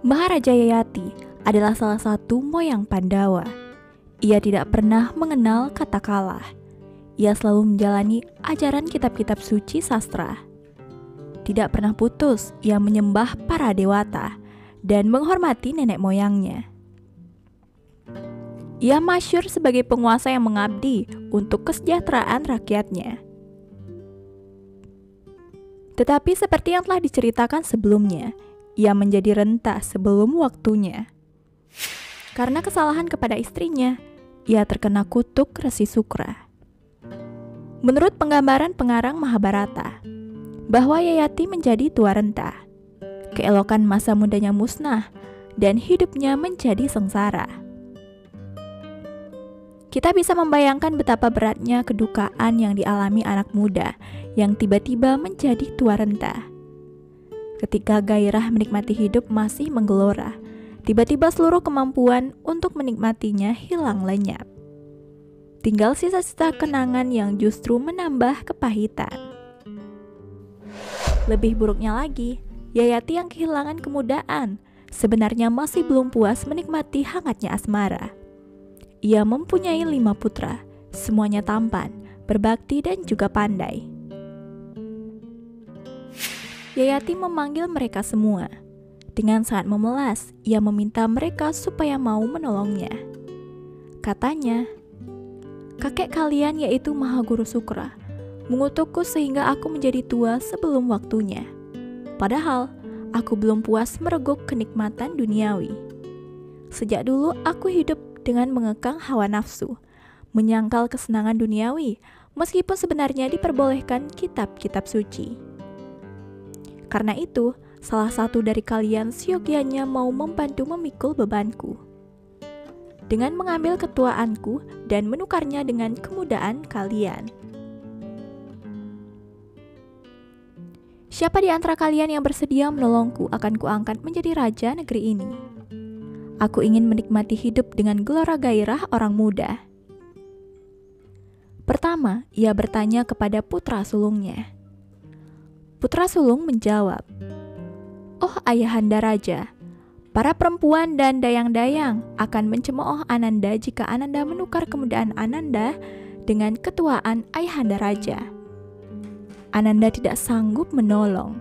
Maharaja Yayati adalah salah satu moyang Pandawa. Ia tidak pernah mengenal kata kalah. Ia selalu menjalani ajaran kitab-kitab suci sastra. Tidak pernah putus, ia menyembah para dewata dan menghormati nenek moyangnya. Ia masyhur sebagai penguasa yang mengabdi untuk kesejahteraan rakyatnya. Tetapi seperti yang telah diceritakan sebelumnya, ia menjadi renta sebelum waktunya. Karena kesalahan kepada istrinya, ia terkena kutuk Resi Sukra. Menurut penggambaran pengarang Mahabharata, bahwa Yayati menjadi tua renta, keelokan masa mudanya musnah, dan hidupnya menjadi sengsara. Kita bisa membayangkan betapa beratnya kedukaan yang dialami anak muda yang tiba-tiba menjadi tua renta. Ketika gairah menikmati hidup masih menggelora, tiba-tiba seluruh kemampuan untuk menikmatinya hilang lenyap. Tinggal sisa-sisa kenangan yang justru menambah kepahitan. Lebih buruknya lagi, Yayati yang kehilangan kemudaan sebenarnya masih belum puas menikmati hangatnya asmara. Ia mempunyai 5 putra, semuanya tampan, berbakti dan juga pandai. Yayati memanggil mereka semua. Dengan sangat memelas, ia meminta mereka supaya mau menolongnya. Katanya, "Kakek kalian yaitu Mahaguru Sukra mengutukku sehingga aku menjadi tua sebelum waktunya. Padahal, aku belum puas mereguk kenikmatan duniawi. Sejak dulu aku hidup dengan mengekang hawa nafsu, menyangkal kesenangan duniawi, meskipun sebenarnya diperbolehkan kitab-kitab suci. Karena itu, salah satu dari kalian seyogyanya mau membantu memikul bebanku dengan mengambil ketuaanku dan menukarnya dengan kemudaan kalian. Siapa di antara kalian yang bersedia menolongku akan kuangkat menjadi raja negeri ini. Aku ingin menikmati hidup dengan gelora gairah orang muda." Pertama, ia bertanya kepada putra sulungnya. Putra sulung menjawab, "Oh ayahanda raja, para perempuan dan dayang-dayang akan mencemooh Ananda jika Ananda menukar kemudaan Ananda dengan ketuaan ayahanda raja. Ananda tidak sanggup menolong.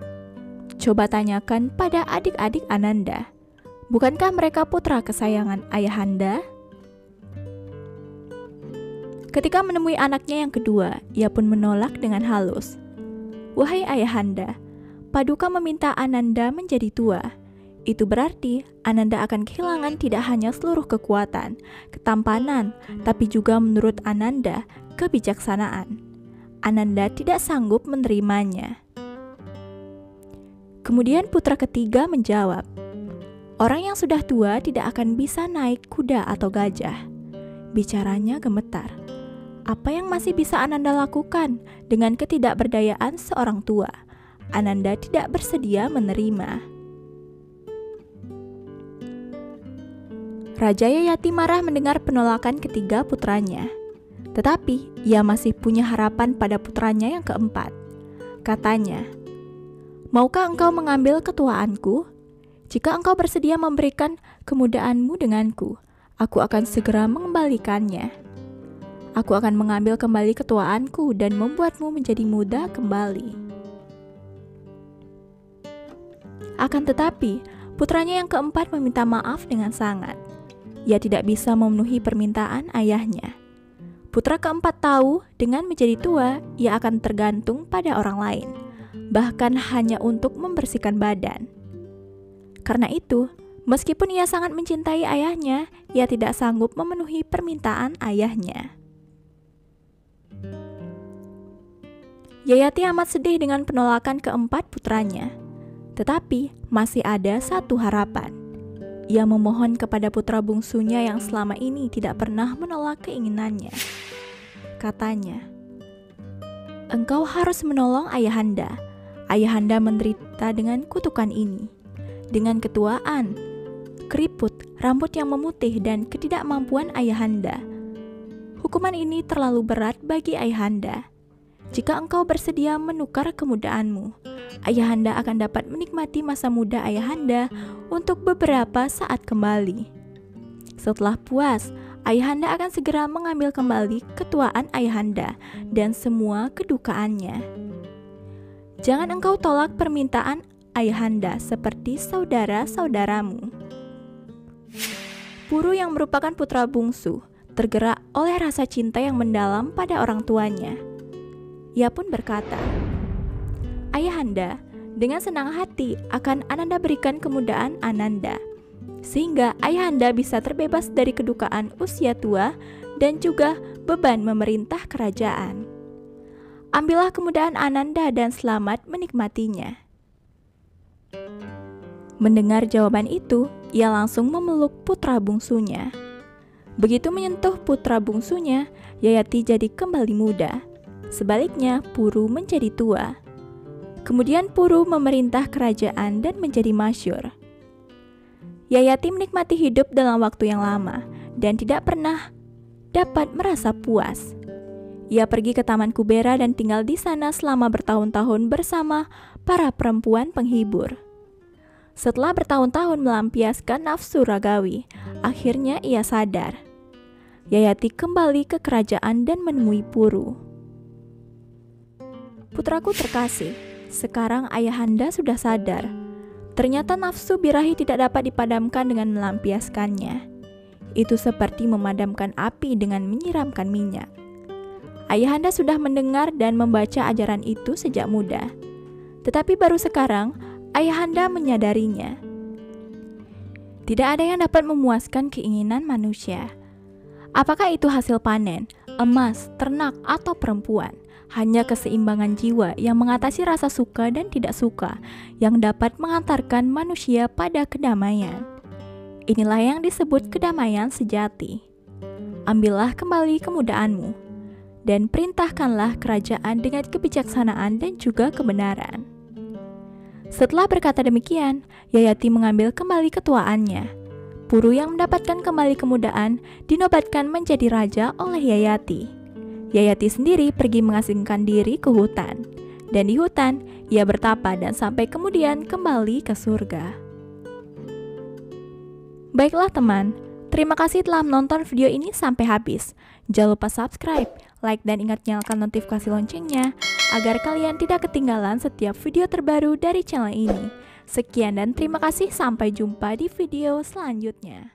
Coba tanyakan pada adik-adik Ananda, bukankah mereka putra kesayangan ayahanda?" Ketika menemui anaknya yang kedua, ia pun menolak dengan halus. "Wahai ayahanda, Paduka meminta Ananda menjadi tua. Itu berarti Ananda akan kehilangan tidak hanya seluruh kekuatan, ketampanan, tapi juga menurut Ananda, kebijaksanaan. Ananda tidak sanggup menerimanya." Kemudian putra ketiga menjawab, "Orang yang sudah tua tidak akan bisa naik kuda atau gajah." Bicaranya gemetar. Apa yang masih bisa Ananda lakukan dengan ketidakberdayaan seorang tua? Ananda tidak bersedia menerima. Raja Yayati marah mendengar penolakan ketiga putranya. Tetapi ia masih punya harapan pada putranya yang keempat. Katanya, "Maukah engkau mengambil ketuaanku? Jika engkau bersedia memberikan kemudaanmu denganku, aku akan segera mengembalikannya. Aku akan mengambil kembali ketuaanku dan membuatmu menjadi muda kembali." Akan tetapi, putranya yang keempat meminta maaf dengan sangat. Ia tidak bisa memenuhi permintaan ayahnya. Putra keempat tahu dengan menjadi tua, ia akan tergantung pada orang lain, bahkan hanya untuk membersihkan badan. Karena itu, meskipun ia sangat mencintai ayahnya, ia tidak sanggup memenuhi permintaan ayahnya. Yayati amat sedih dengan penolakan keempat putranya. Tetapi masih ada satu harapan. Ia memohon kepada putra bungsunya yang selama ini tidak pernah menolak keinginannya. Katanya, "Engkau harus menolong ayahanda. Ayahanda menderita dengan kutukan ini. Dengan ketuaan, keriput, rambut yang memutih, dan ketidakmampuan ayahanda. Hukuman ini terlalu berat bagi ayahanda. Jika engkau bersedia menukar kemudaanmu, Ayahanda akan dapat menikmati masa muda Ayahanda untuk beberapa saat kembali. Setelah puas, Ayahanda akan segera mengambil kembali ketuaan Ayahanda dan semua kedukaannya. Jangan engkau tolak permintaan Ayahanda seperti saudara-saudaramu. Puru yang merupakan putra bungsu tergerak oleh rasa cinta yang mendalam pada orang tuanya. Ia pun berkata, "Ayahanda, dengan senang hati akan Ananda berikan kemudahan Ananda, sehingga Ayahanda bisa terbebas dari kedukaan usia tua dan juga beban memerintah kerajaan. Ambillah kemudahan Ananda dan selamat menikmatinya." Mendengar jawaban itu, ia langsung memeluk putra bungsunya. Begitu menyentuh putra bungsunya, Yayati jadi kembali muda. Sebaliknya, Puru menjadi tua. Kemudian Puru memerintah kerajaan dan menjadi masyhur. Yayati menikmati hidup dalam waktu yang lama dan tidak pernah dapat merasa puas. Ia pergi ke Taman Kubera dan tinggal di sana selama bertahun-tahun bersama para perempuan penghibur. Setelah bertahun-tahun melampiaskan nafsu ragawi, akhirnya ia sadar. Yayati kembali ke kerajaan dan menemui Puru. "Putraku terkasih, sekarang Ayahanda sudah sadar. Ternyata nafsu birahi tidak dapat dipadamkan dengan melampiaskannya. Itu seperti memadamkan api dengan menyiramkan minyak. Ayahanda sudah mendengar dan membaca ajaran itu sejak muda. Tetapi baru sekarang, Ayahanda menyadarinya. Tidak ada yang dapat memuaskan keinginan manusia. Apakah itu hasil panen, emas, ternak, atau perempuan? Hanya keseimbangan jiwa yang mengatasi rasa suka dan tidak suka yang dapat mengantarkan manusia pada kedamaian. Inilah yang disebut kedamaian sejati. Ambillah kembali kemudaanmu dan perintahkanlah kerajaan dengan kebijaksanaan dan juga kebenaran." Setelah berkata demikian, Yayati mengambil kembali ketuaannya. Puru yang mendapatkan kembali kemudahan dinobatkan menjadi raja oleh Yayati. Yayati sendiri pergi mengasingkan diri ke hutan. Dan di hutan, ia bertapa dan sampai kemudian kembali ke surga. Baiklah teman, terima kasih telah menonton video ini sampai habis. Jangan lupa subscribe, like, dan ingat nyalakan notifikasi loncengnya agar kalian tidak ketinggalan setiap video terbaru dari channel ini. Sekian dan terima kasih, sampai jumpa di video selanjutnya.